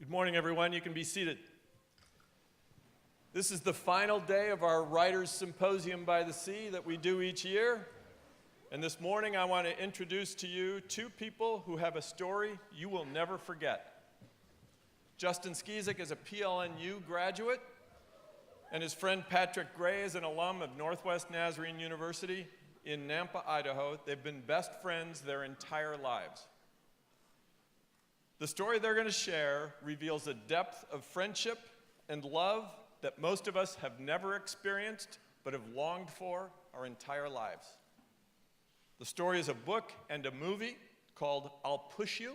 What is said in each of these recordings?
Good morning, everyone. You can be seated. This is the final day of our Writers' Symposium by the Sea that we do each year. And this morning, I want to introduce to you two people who have a story you will never forget. Justin Skeesuck is a PLNU graduate, and his friend Patrick Gray is an alum of Northwest Nazarene University in Nampa, Idaho. They've been best friends their entire lives. The story they're going to share reveals a depth of friendship and love that most of us have never experienced but have longed for our entire lives. The story is a book and a movie called I'll Push You.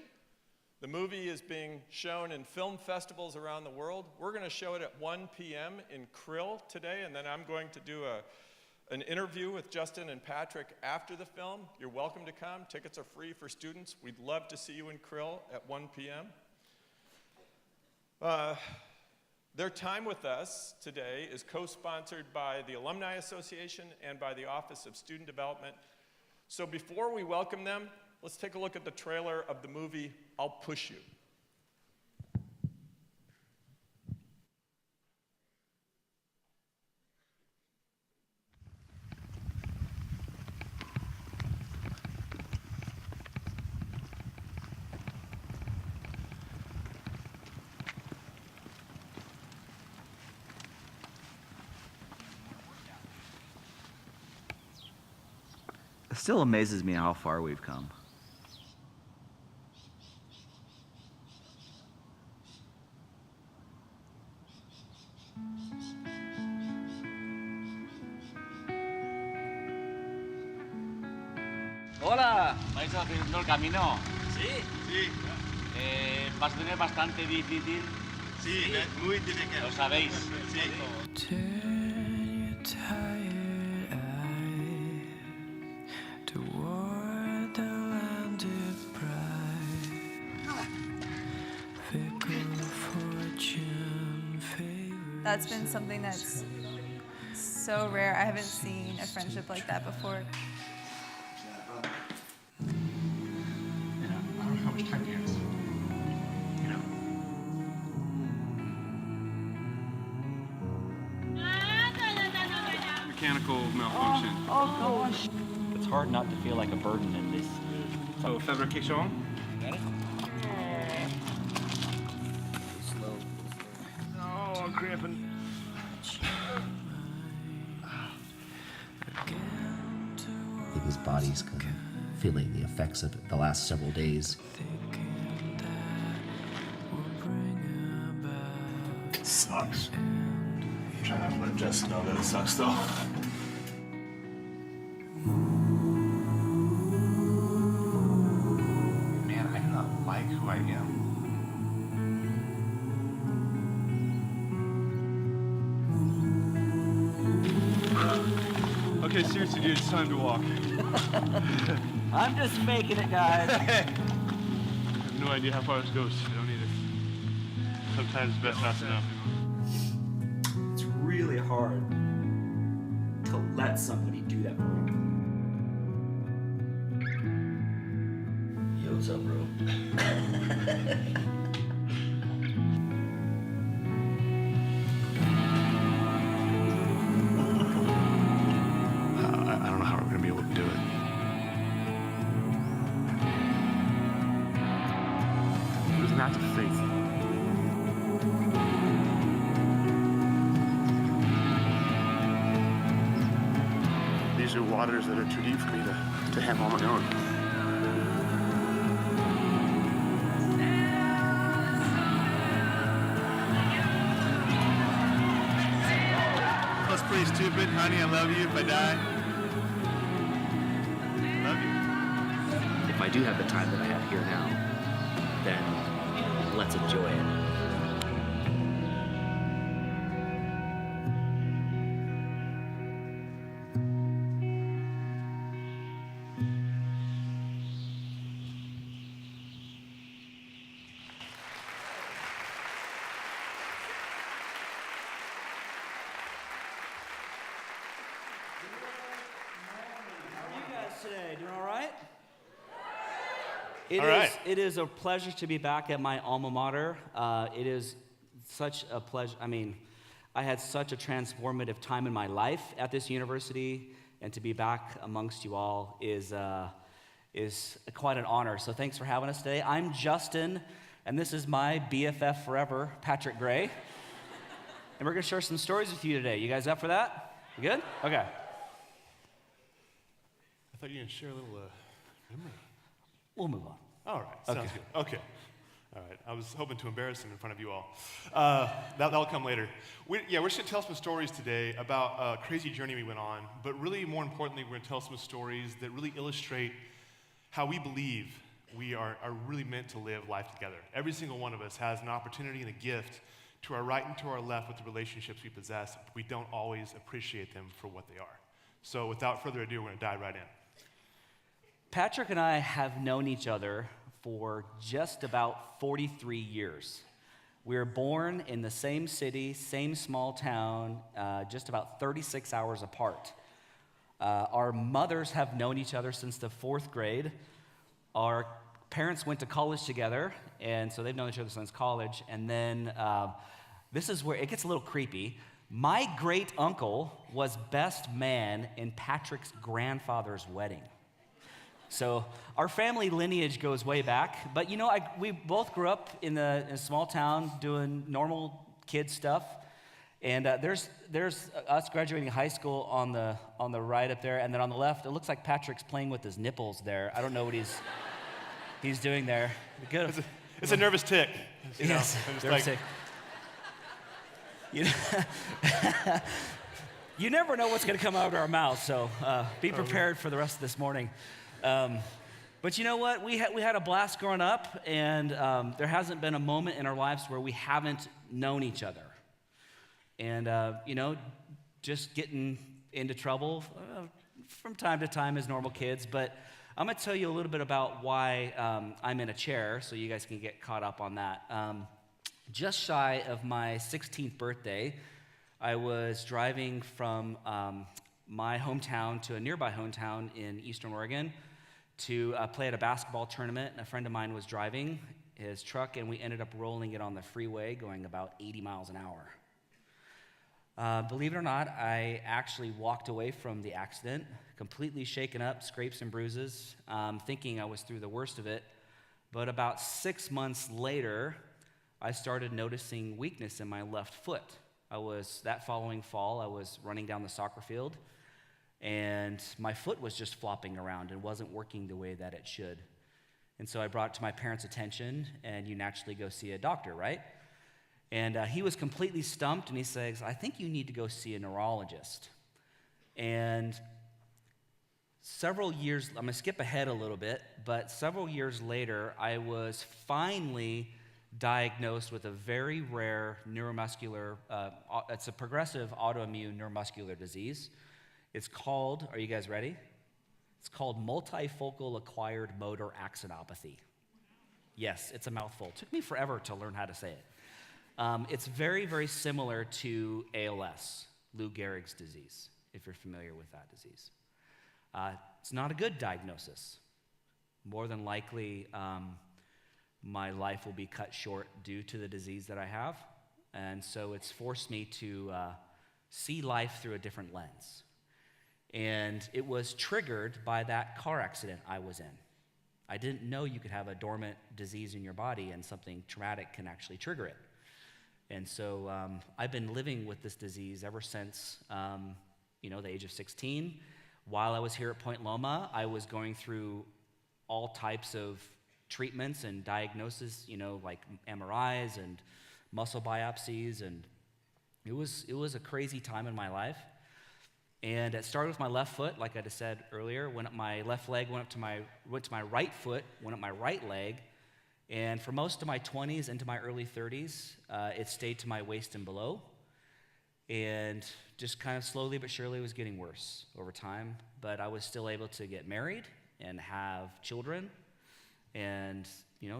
The movie is being shown in film festivals around the world. We're going to show it at 1 p.m. in Krill today, and then I'm going to do an interview with Justin and Patrick after the film. You're welcome to come. Tickets are free for students. We'd love to see you in Krill at 1 p.m. Their time with us today is co-sponsored by the Alumni Association and by the Office of Student Development. So before we welcome them, let's take a look at the trailer of the movie I'll Push You. It still amazes me how far we've come. Hola, ¿vais haciendo el camino? Sí, sí. Va a tener bastante difícil. Sí, muy difícil. Lo sabéis. Sí. Turn your tired eyes toward the landed pride. Fickle fortune favors. That's been something that's so rare. I haven't seen a friendship like that before. I don't know how much time you have. Mechanical malfunction. It's hard not to feel like a burden in this. So, fabrication. No, I'm cramping. I think his body's kind of feeling the effects of it the last several days. It sucks. I'm trying not to let Jess know that it sucks though. Man, I do not like who I am. Okay, seriously, dude, it's time to walk. I'm just faking it, guys. I have no idea how far this goes. I don't either. Sometimes it's best not to know. It's really hard to let somebody do that for you. Yo, what's up, bro? I don't know how we're going to be able to do it. It was an act of faith. These are waters that are too deep for me to handle on my own. That's pretty stupid, honey. I love you if I die. Love you. If I do have the time that I have here now, then let's enjoy it. How are you guys today? Doing all right? All right. It is a pleasure to be back at my alma mater. It is such a pleasure. I mean, I had such a transformative time in my life at this university, and to be back amongst you all is quite an honor. So thanks for having us today. I'm Justin, and this is my BFF forever, Patrick Gray. And we're going to share some stories with you today. You guys up for that? You good? Okay. I thought you were going to share a little memory. We'll move on. All right, sounds Okay. good. Okay. All right, I was hoping to embarrass him in front of you all. That'll come later. We're just going to tell some stories today about a crazy journey we went on, but really, more importantly, we're going to tell some stories that really illustrate how we believe we are really meant to live life together. Every single one of us has an opportunity and a gift to our right and to our left with the relationships we possess. But we don't always appreciate them for what they are. So without further ado, we're going to dive right in. Patrick and I have known each other for just about 43 years. We were born in the same city, same small town, just about 36 hours apart. Our mothers have known each other since the 4th grade. Our parents went to college together, and so they've known each other since college. And then this is where it gets a little creepy. My great uncle was best man in Patrick's grandfather's wedding. So our family lineage goes way back, but we both grew up in a small town doing normal kid stuff, and there's us graduating high school on the right up there, and then on the left, it looks like Patrick's playing with his nipples there. I don't know what he's doing there. Good. It's a nervous tick. Yes, nervous tick. You never know what's going to come out of our mouth, so be prepared for the rest of this morning. But you know what? We had a blast growing up, and there hasn't been a moment in our lives where we haven't known each other. And, just getting into trouble from time to time as normal kids. But I'm going to tell you a little bit about why I'm in a chair so you guys can get caught up on that. Just shy of my 16th birthday, I was driving from my hometown to a nearby hometown in Eastern Oregon to play at a basketball tournament. And a friend of mine was driving his truck, and we ended up rolling it on the freeway going about 80 miles an hour. Believe it or not, I actually walked away from the accident, completely shaken up, scrapes and bruises, thinking I was through the worst of it. But about 6 months later, I started noticing weakness in my left foot. That following fall, I was running down the soccer field, and my foot was just flopping around and wasn't working the way that it should. And so I brought it to my parents' attention, and you naturally go see a doctor, right? And he was completely stumped, and he says, I think you need to go see a neurologist. And several years, I'm going to skip ahead a little bit, but several years later, I was finally diagnosed with a very rare neuromuscular, it's a progressive autoimmune neuromuscular disease. It's called, are you guys ready? It's called multifocal acquired motor axonopathy. Yes, it's a mouthful. It took me forever to learn how to say it. It's very, very similar to ALS, Lou Gehrig's disease, if you're familiar with that disease. It's not a good diagnosis. More than likely, my life will be cut short due to the disease that I have. And so it's forced me to see life through a different lens. And it was triggered by that car accident I was in. I didn't know you could have a dormant disease in your body and something traumatic can actually trigger it. And so I've been living with this disease ever since, the age of 16. While I was here at Point Loma, I was going through all types of treatments and diagnoses, like MRIs and muscle biopsies, and it was a crazy time in my life. And it started with my left foot, like I just said earlier. My left leg went to my right foot, went up my right leg, and for most of my 20s into my early 30s, it stayed to my waist and below, and just kind of slowly but surely was getting worse over time. But I was still able to get married and have children, and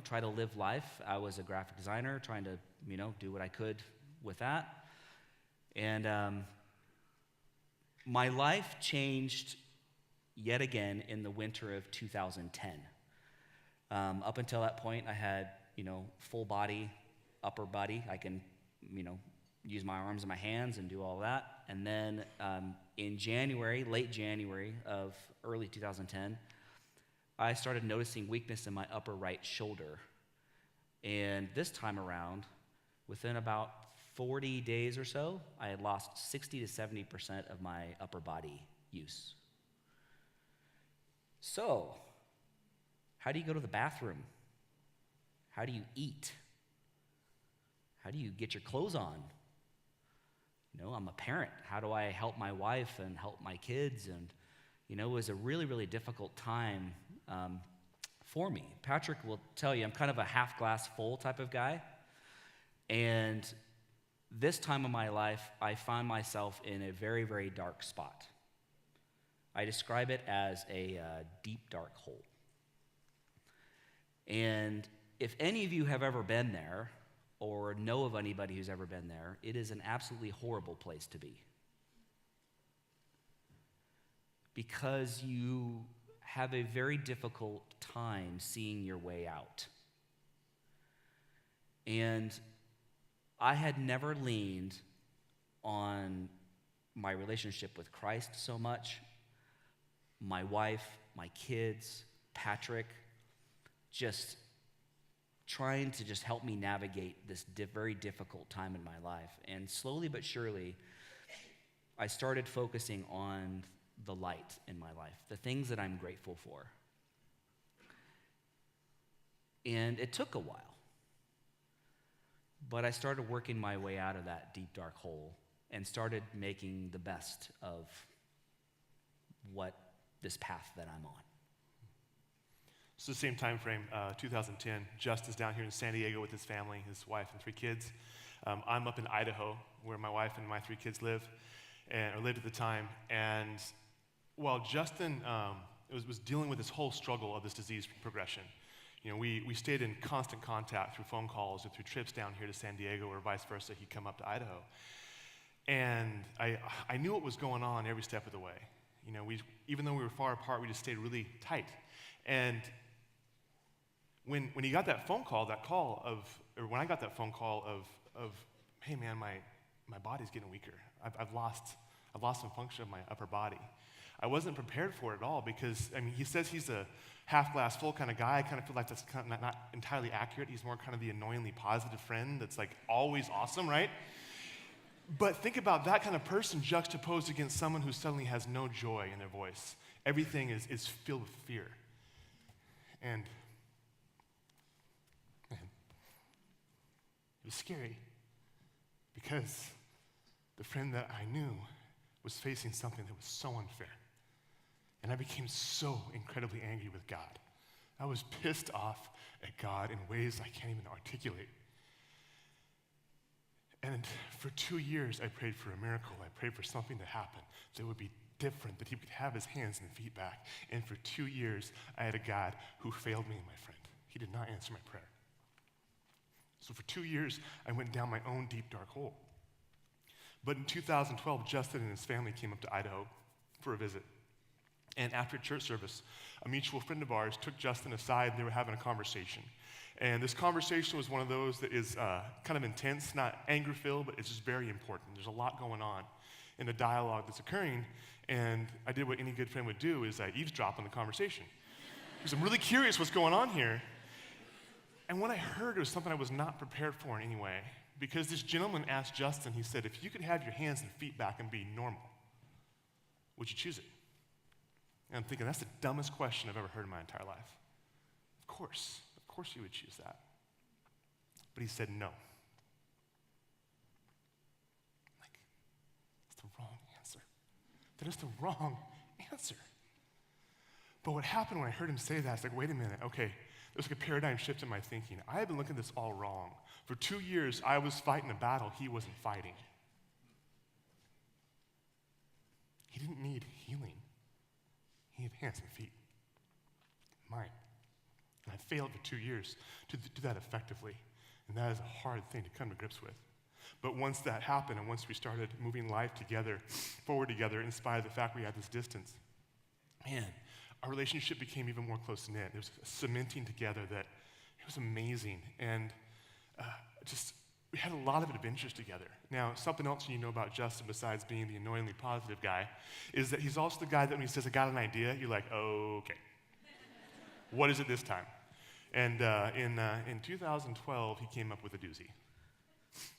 try to live life. I was a graphic designer, trying to do what I could with that, and my life changed yet again in the winter of 2010. Up until that point, I had, full body, upper body. I can, use my arms and my hands and do all that. And then in January, late January of early 2010, I started noticing weakness in my upper right shoulder. And this time around, within about 40 days or so, I had lost 60 to 70% of my upper body use. So, how do you go to the bathroom? How do you eat? How do you get your clothes on? I'm a parent. How do I help my wife and help my kids? And, it was a really, really difficult time for me. Patrick will tell you I'm kind of a half glass full type of guy. And this time of my life, I find myself in a very, very dark spot. I describe it as a deep, dark hole. And if any of you have ever been there, or know of anybody who's ever been there, it is an absolutely horrible place to be. Because you have a very difficult time seeing your way out. And I had never leaned on my relationship with Christ so much. My wife, my kids, Patrick, just trying to just help me navigate this very difficult time in my life. And slowly but surely, I started focusing on the light in my life, the things that I'm grateful for. And it took a while, but I started working my way out of that deep, dark hole and started making the best of what this path that I'm on. So the same time frame, 2010, Justin's down here in San Diego with his family, his wife and 3 kids. I'm up in Idaho, where my wife and my 3 kids live, or lived at the time. And while Justin was dealing with this whole struggle of this disease progression, we stayed in constant contact through phone calls or through trips down here to San Diego or vice versa. He'd come up to Idaho. And I knew what was going on every step of the way. Even though we were far apart, we just stayed really tight. And when he got that phone call, when I got that phone call of hey man, my body's getting weaker. I've lost some function of my upper body. I wasn't prepared for it at all because, he says he's a half glass full kind of guy. I kind of feel like that's kind of not entirely accurate. He's more kind of the annoyingly positive friend that's like always awesome, right? But think about that kind of person juxtaposed against someone who suddenly has no joy in their voice. Everything is filled with fear. And man, it was scary because the friend that I knew was facing something that was so unfair. And I became so incredibly angry with God. I was pissed off at God in ways I can't even articulate. And for 2 years, I prayed for a miracle. I prayed for something to happen that would be different, that he could have his hands and feet back. And for 2 years, I had a God who failed me and my friend. He did not answer my prayer. So for 2 years, I went down my own deep, dark hole. But in 2012, Justin and his family came up to Idaho for a visit. And after church service, a mutual friend of ours took Justin aside and they were having a conversation. And this conversation was one of those that is kind of intense, not anger-filled, but it's just very important. There's a lot going on in the dialogue that's occurring. And I did what any good friend would do, is I eavesdrop on the conversation. Because I'm really curious what's going on here. And what I heard was something I was not prepared for in any way. Because this gentleman asked Justin, he said, if you could have your hands and feet back and be normal, would you choose it? And I'm thinking, that's the dumbest question I've ever heard in my entire life. Of course you would choose that. But he said no. Like, that's the wrong answer. That is the wrong answer. But what happened when I heard him say that, I was like, wait a minute, okay, there's like a paradigm shift in my thinking. I had been looking at this all wrong. For 2 years, I was fighting a battle he wasn't fighting. He didn't need healing. He had hands and feet. Mine. And I failed for 2 years to do that effectively. And that is a hard thing to come to grips with. But once that happened, and once we started moving life together, forward together, in spite of the fact we had this distance, man, our relationship became even more close-knit. There was a cementing together that it was amazing. And we had a lot of adventures together. Now, something else you know about Justin, besides being the annoyingly positive guy, is that he's also the guy that when he says, I got an idea, you're like, oh, okay. What is it this time? And in 2012, he came up with a doozy.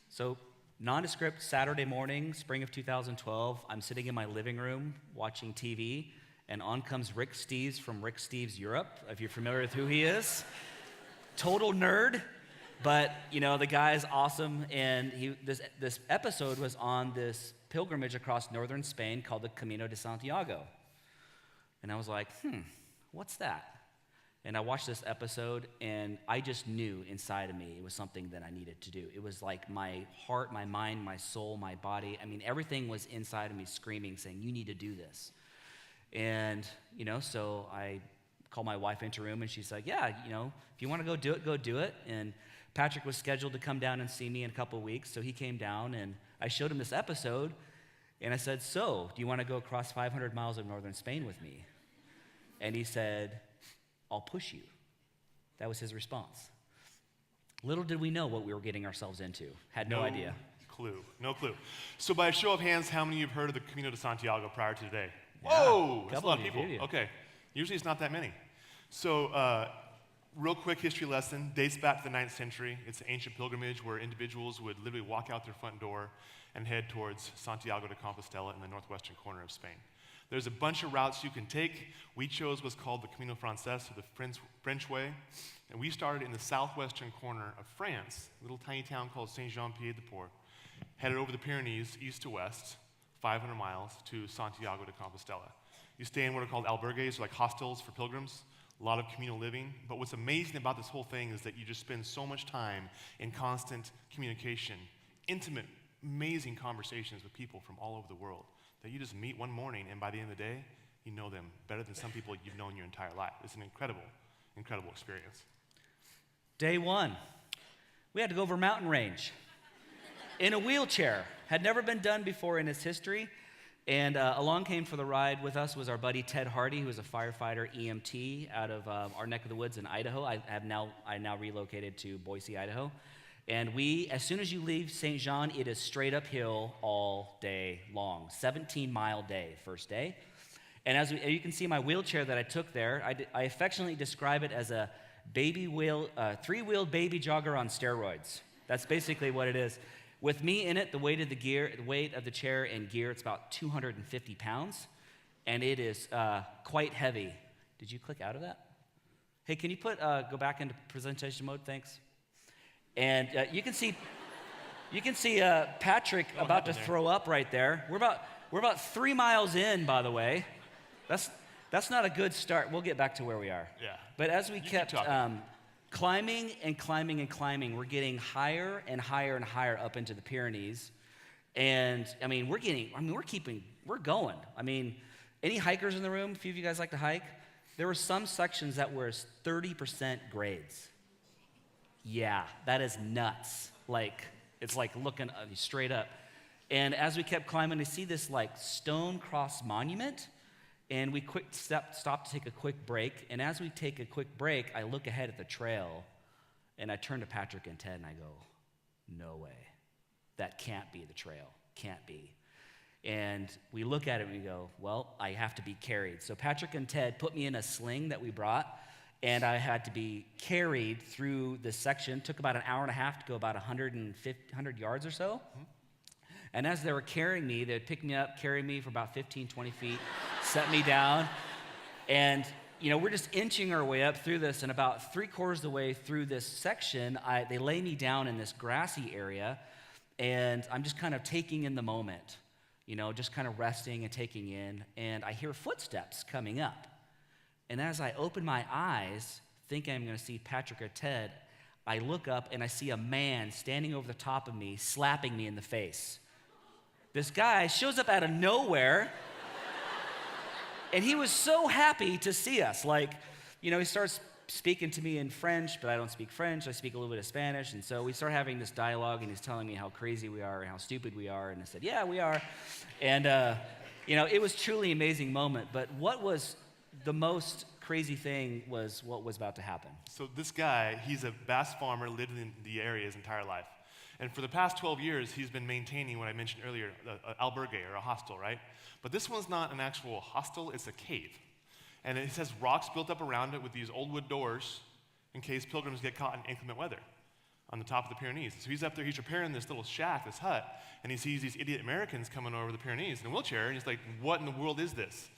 So, nondescript Saturday morning, spring of 2012, I'm sitting in my living room watching TV, and on comes Rick Steves from Rick Steves Europe, if you're familiar with who he is. Total nerd, but the guy is awesome, and this episode was on this pilgrimage across northern Spain called the Camino de Santiago. And I was like, what's that? And I watched this episode, and I just knew inside of me it was something that I needed to do. It was like my heart, my mind, my soul, my body. I mean, everything was inside of me screaming, saying, you need to do this. And, so I called my wife into a room, and she's like, yeah, if you want to go do it. And Patrick was scheduled to come down and see me in a couple of weeks, so he came down, and I showed him this episode, and I said, so, do you want to go across 500 miles of northern Spain with me? And he said, I'll push you. That was his response. Little did we know what we were getting ourselves into. Had no idea. No clue. So by a show of hands, how many of you have heard of the Camino de Santiago prior to today? Yeah, Whoa, that's a couple lot of of you, people. Okay, usually it's not that many. So real quick history lesson, dates back to the 9th century. It's an ancient pilgrimage where individuals would literally walk out their front door and head towards Santiago de Compostela in the northwestern corner of Spain. There's a bunch of routes you can take. We chose what's called the Camino Frances, or the French way. And we started in the southwestern corner of France, a little tiny town called Saint-Jean-Pied-de-Port, headed over the Pyrenees, east to west, 500 miles to Santiago de Compostela. You stay in what are called albergues, or like hostels for pilgrims, a lot of communal living. But what's amazing about this whole thing is that you just spend so much time in constant communication, intimate, amazing conversations with people from all over the world, that you just meet one morning, and by the end of the day, you know them better than some people you've known your entire life. It's an incredible, incredible experience. Day one, we had to go over a mountain range in a wheelchair. Had never been done before in its history. And along came for the ride with us was our buddy Ted Hardy, who is a firefighter EMT out of our neck of the woods in Idaho. I now relocated to Boise, Idaho. And as soon as you leave St. Jean, it is straight uphill all day long. 17-mile day, first day. And as you can see my wheelchair that I took there, I affectionately describe it as a three-wheeled baby jogger on steroids. That's basically what it is. With me in it, the weight of the chair and gear, it's about 250 pounds, and it is quite heavy. Did you click out of that? Hey, can you go back into presentation mode? Thanks. And you can see Patrick about to throw up right there. We're about 3 miles in, by the way. That's not a good start. We'll get back to where we are. Yeah. But as we kept climbing and climbing and climbing, we're getting higher and higher and higher up into the Pyrenees. And we're going. I mean, any hikers in the room? A few of you guys like to hike? There were some sections that were 30% grades. Yeah, that is nuts. It's like looking straight up. And as we kept climbing, we see this stone cross monument, and we stop to take a quick break. And as we take a quick break, I look ahead at the trail, and I turn to Patrick and Ted, and I go, no way. That can't be the trail. Can't be. And we look at it, and we go, well, I have to be carried. So Patrick and Ted put me in a sling that we brought, and I had to be carried through this section. It took about an hour and a half to go about 100 yards or so. Mm-hmm. And as they were carrying me, they'd pick me up, carry me for about 15, 20 feet, set me down. And, we're just inching our way up through this. And about 3/4 of the way through this section, they lay me down in this grassy area. And I'm just kind of taking in the moment, just kind of resting and taking in. And I hear footsteps coming up. And as I open my eyes, thinking I'm going to see Patrick or Ted, I look up and I see a man standing over the top of me, slapping me in the face. This guy shows up out of nowhere, and he was so happy to see us. He starts speaking to me in French, but I don't speak French. I speak a little bit of Spanish, and so we start having this dialogue, and he's telling me how crazy we are and how stupid we are, and I said, yeah, we are. And, it was truly an amazing moment. But what was the most crazy thing was what was about to happen. So this guy, he's a bass farmer, lived in the area his entire life. And for the past 12 years, he's been maintaining what I mentioned earlier, an albergue, or a hostel, right? But this one's not an actual hostel, it's a cave. And it has rocks built up around it with these old wood doors in case pilgrims get caught in inclement weather on the top of the Pyrenees. So he's up there, he's repairing this little shack, this hut, and he sees these idiot Americans coming over the Pyrenees in a wheelchair, and he's like, what in the world is this?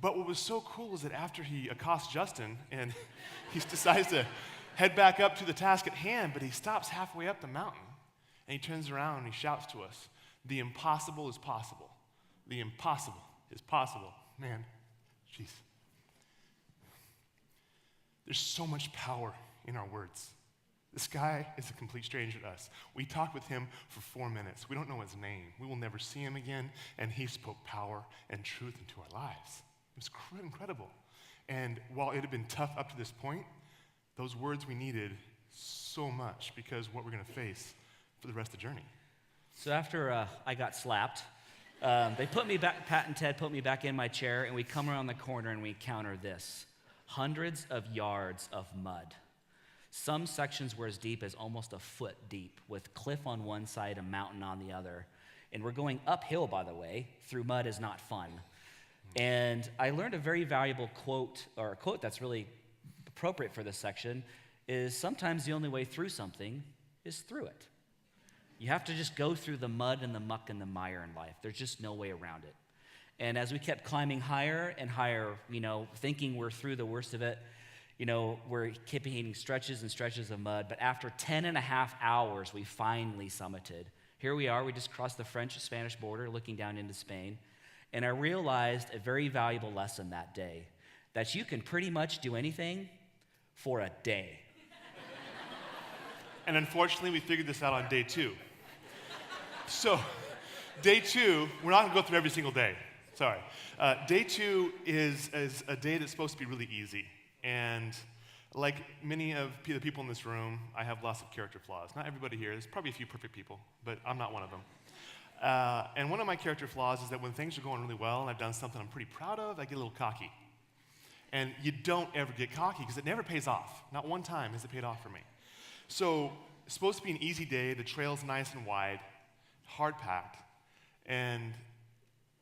But what was so cool is that after he accosts Justin, and he decides to head back up to the task at hand, but he stops halfway up the mountain, and he turns around and he shouts to us, the impossible is possible. The impossible is possible. Man, jeez. There's so much power in our words. This guy is a complete stranger to us. We talked with him for 4 minutes. We don't know his name. We will never see him again, and he spoke power and truth into our lives. It was incredible. And while it had been tough up to this point, those words we needed so much because what we're going to face for the rest of the journey. So after I got slapped, they put me back, Pat and Ted put me back in my chair, and we come around the corner and we encounter this. Hundreds of yards of mud. Some sections were as deep as almost a foot deep, with cliff on one side, a mountain on the other. And we're going uphill, by the way. Through mud is not fun. And I learned a very valuable quote, or a quote that's really appropriate for this section, is sometimes the only way through something is through it. You have to just go through the mud and the muck and the mire in life. There's just no way around it. And as we kept climbing higher and higher, thinking we're through the worst of it, we're keeping hitting stretches and stretches of mud. But after 10 and a half hours, we finally summited. Here we are. We just crossed the French-Spanish border, looking down into Spain. And I realized a very valuable lesson that day, that you can pretty much do anything for a day. And unfortunately, we figured this out on day 2. So, day 2, we're not going to go through every single day. Sorry. Day 2 is a day that's supposed to be really easy. And like many of the people in this room, I have lots of character flaws. Not everybody here. There's probably a few perfect people, but I'm not one of them. And one of my character flaws is that when things are going really well and I've done something I'm pretty proud of, I get a little cocky. And you don't ever get cocky because it never pays off. Not one time has it paid off for me. So it's supposed to be an easy day. The trail's nice and wide, hard packed. And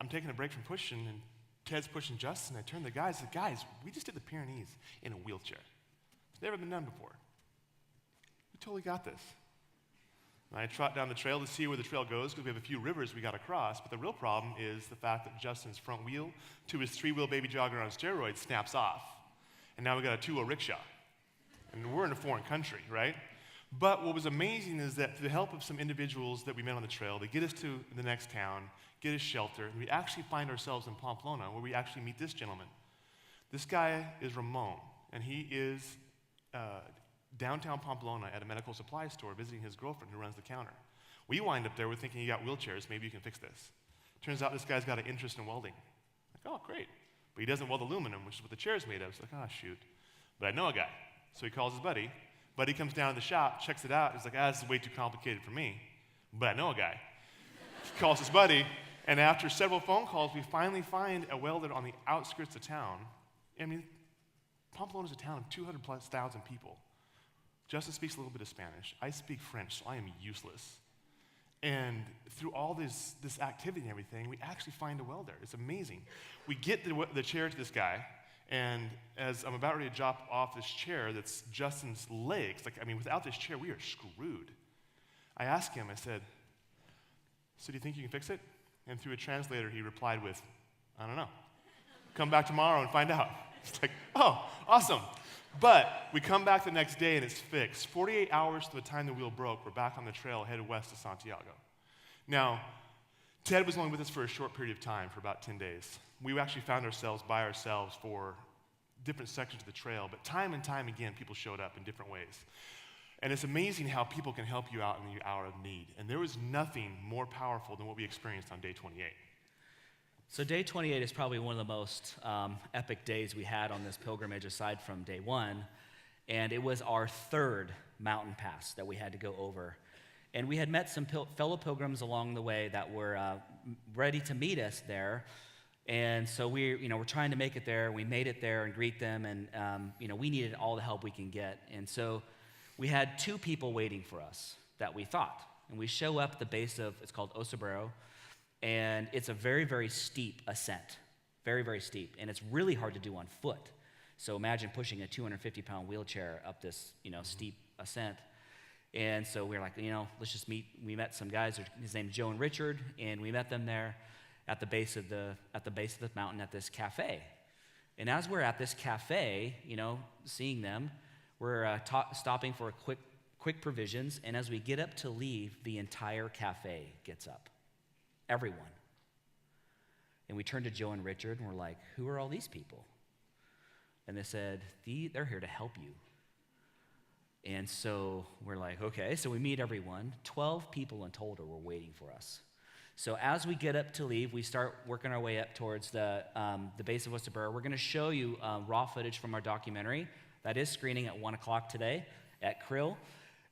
I'm taking a break from pushing, and Ted's pushing Justin. I turn to the guys and said, guys, we just did the Pyrenees in a wheelchair. It's never been done before. We totally got this. And I trot down the trail to see where the trail goes because we have a few rivers we got to cross. But the real problem is the fact that Justin's front wheel to his 3-wheel baby jogger on steroids snaps off. And now we got a 2-wheel rickshaw. And we're in a foreign country, right? But what was amazing is that through the help of some individuals that we met on the trail, they get us to the next town, get us shelter, and we actually find ourselves in Pamplona, where we actually meet this gentleman. This guy is Ramon, and he is downtown Pamplona at a medical supply store visiting his girlfriend who runs the counter. We wind up there, we're thinking, you got wheelchairs, maybe you can fix this. Turns out this guy's got an interest in welding. Like, oh, great. But he doesn't weld aluminum, which is what the chair's made of. It's like, oh, shoot. But I know a guy. So he calls his buddy. Buddy comes down to the shop, checks it out. He's like, this is way too complicated for me. But I know a guy. He calls his buddy, and after several phone calls, we finally find a welder on the outskirts of town. I mean, Pamplona's a town of 200,000+ people. Justin speaks a little bit of Spanish. I speak French, so I am useless. And through all this activity and everything, we actually find a welder. It's amazing. We get the chair to this guy, and as I'm about ready to drop off this chair that's Justin's legs, without this chair, we are screwed. I asked him, I said, so do you think you can fix it? And through a translator, he replied with, I don't know. Come back tomorrow and find out. It's like, oh, awesome. But we come back the next day and it's fixed. 48 hours to the time the wheel broke, we're back on the trail headed west to Santiago. Now, Ted was only with us for a short period of time, for about 10 days. We actually found ourselves by ourselves for different sections of the trail, but time and time again, people showed up in different ways. And it's amazing how people can help you out in your hour of need. And there was nothing more powerful than what we experienced on day 28. So day 28 is probably one of the most epic days we had on this pilgrimage aside from day 1. And it was our 3rd mountain pass that we had to go over. And we had met some fellow pilgrims along the way that were ready to meet us there. And so we're trying to make it there. We made it there and greet them, and we needed all the help we can get. And so we had 2 people waiting for us that we thought. And we show up at the base of, it's called Osabrero, and it's a very, very steep ascent. Very, very steep. And it's really hard to do on foot. So imagine pushing a 250-pound wheelchair up this, steep ascent. And so we were like, let's just meet. We met some guys. His name's Joe and Richard, and we met them there at the base of the mountain at this cafe. And as we're at this cafe, seeing them, we're stopping for a quick provisions. And as we get up to leave, the entire cafe gets up. Everyone. And we turned to Joe and Richard, and we're like, who are all these people? And they said, they're here to help you. And so we're like, okay. So we meet everyone. 12 people in total were waiting for us. So as we get up to leave, we start working our way up towards the base of Osabrero. We're going to show you raw footage from our documentary. That is screening at 1 o'clock today at Krill.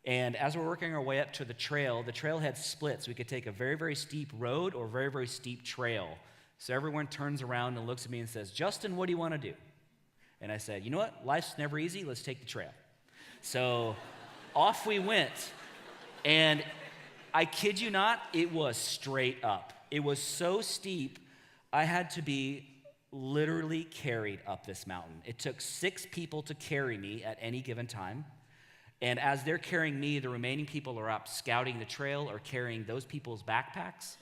And as we're working our way up to the trailhead splits. We could take a very, very steep road or a very, very steep trail. So everyone turns around and looks at me and says, Justin, what do you want to do? And I said, you know what? Life's never easy. Let's take the trail. So off we went. And I kid you not, it was straight up. It was so steep, I had to be literally carried up this mountain. It took 6 people to carry me at any given time. And as they're carrying me, the remaining people are up scouting the trail or carrying those people's backpacks.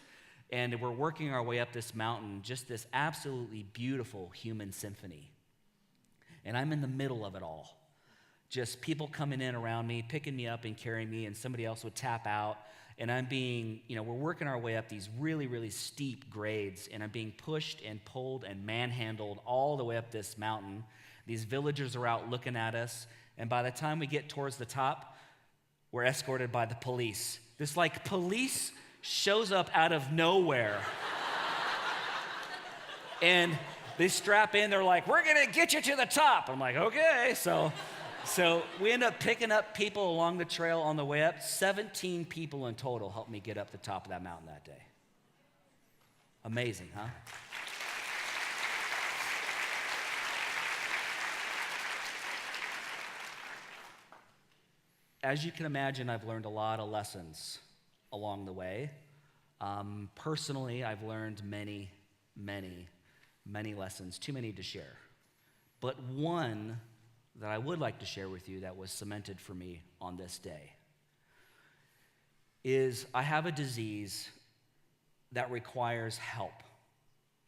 And we're working our way up this mountain, just this absolutely beautiful human symphony. And I'm in the middle of it all. Just people coming in around me, picking me up and carrying me, and somebody else would tap out. And I'm being, we're working our way up these really, really steep grades, and I'm being pushed and pulled and manhandled all the way up this mountain. These villagers are out looking at us, and by the time we get towards the top, we're escorted by the police. This police shows up out of nowhere. And they strap in, they're like, we're gonna get you to the top. I'm like, okay, so we end up picking up people along the trail on the way up. 17 people in total helped me get up the top of that mountain that day. Amazing, huh? As you can imagine, I've learned a lot of lessons along the way. Personally, I've learned many, many, many lessons, too many to share. But one that I would like to share with you that was cemented for me on this day is I have a disease that requires help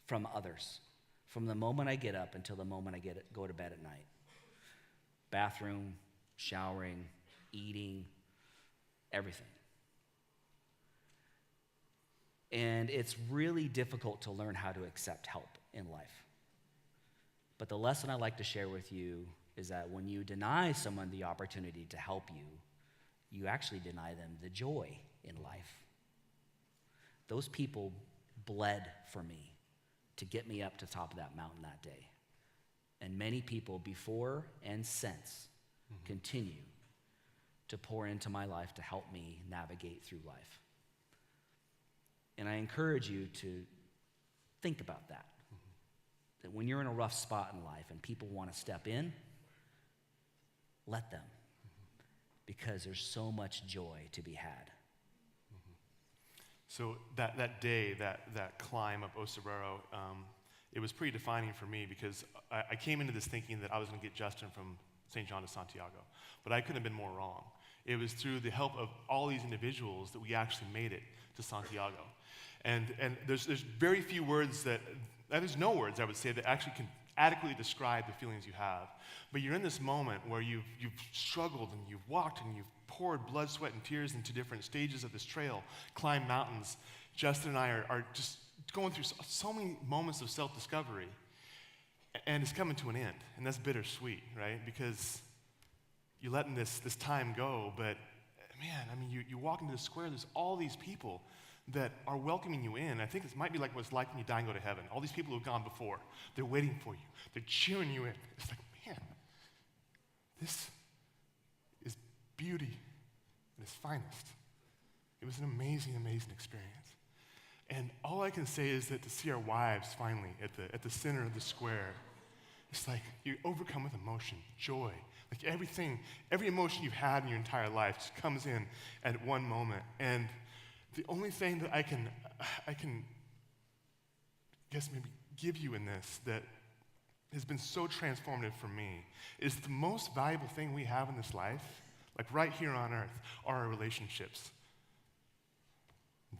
from others from the moment I get up until the moment I go to bed at night. Bathroom, showering, eating, everything. And it's really difficult to learn how to accept help in life. But the lesson I'd like to share with you is that when you deny someone the opportunity to help you, you actually deny them the joy in life. Those people bled for me to get me up to the top of that mountain that day. And many people before and since continue to pour into my life to help me navigate through life. And I encourage you to think about that. That when you're in a rough spot in life and people want to step in, let them. Because there's so much joy to be had. So that day, that climb up Osabrero, it was pretty defining for me because I came into this thinking that I was going to get Justin from St. John to Santiago. But I couldn't have been more wrong. It was through the help of all these individuals that we actually made it to Santiago. And there's very few words there's no words, I would say, that actually can adequately describe the feelings you have. But you're in this moment where you've struggled and you've walked and you've poured blood, sweat, and tears into different stages of this trail, climbed mountains. Justin and I are just going through so many moments of self-discovery. And it's coming to an end. And that's bittersweet, right? Because you're letting this time go, but man, I mean, you walk into the square, there's all these people that are welcoming you in. I think this might be like what it's like when you die and go to heaven. All these people who've gone before, they're waiting for you. They're cheering you in. It's like, man, this is beauty in its finest. It was an amazing, amazing experience. And all I can say is that to see our wives finally at the center of the square, it's like you overcome with emotion, joy. Like everything, every emotion you've had in your entire life just comes in at one moment. And the only thing that I can guess maybe give you in this that has been so transformative for me is the most valuable thing we have in this life, like right here on earth, are our relationships.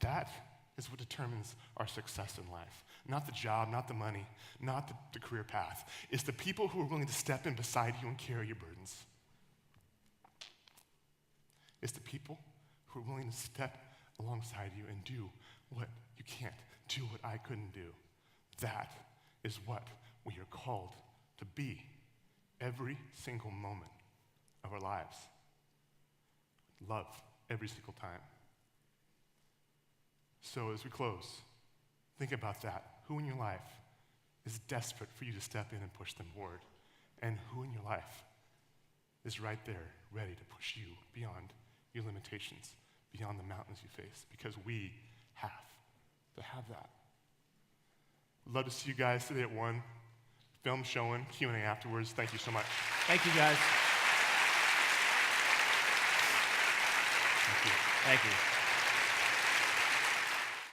That is what determines our success in life. Not the job, not the money, not the career path. It's the people who are willing to step in beside you and carry your burdens. It's the people who are willing to step alongside you and do what you can't, do what I couldn't do. That is what we are called to be every single moment of our lives. Love every single time. So as we close, think about that. Who in your life is desperate for you to step in and push them forward? And who in your life is right there, ready to push you beyond your limitations, beyond the mountains you face? Because we have to have that. I'd love to see you guys today at 1. Film showing, Q&A afterwards. Thank you so much. Thank you, guys. Thank you. Thank you.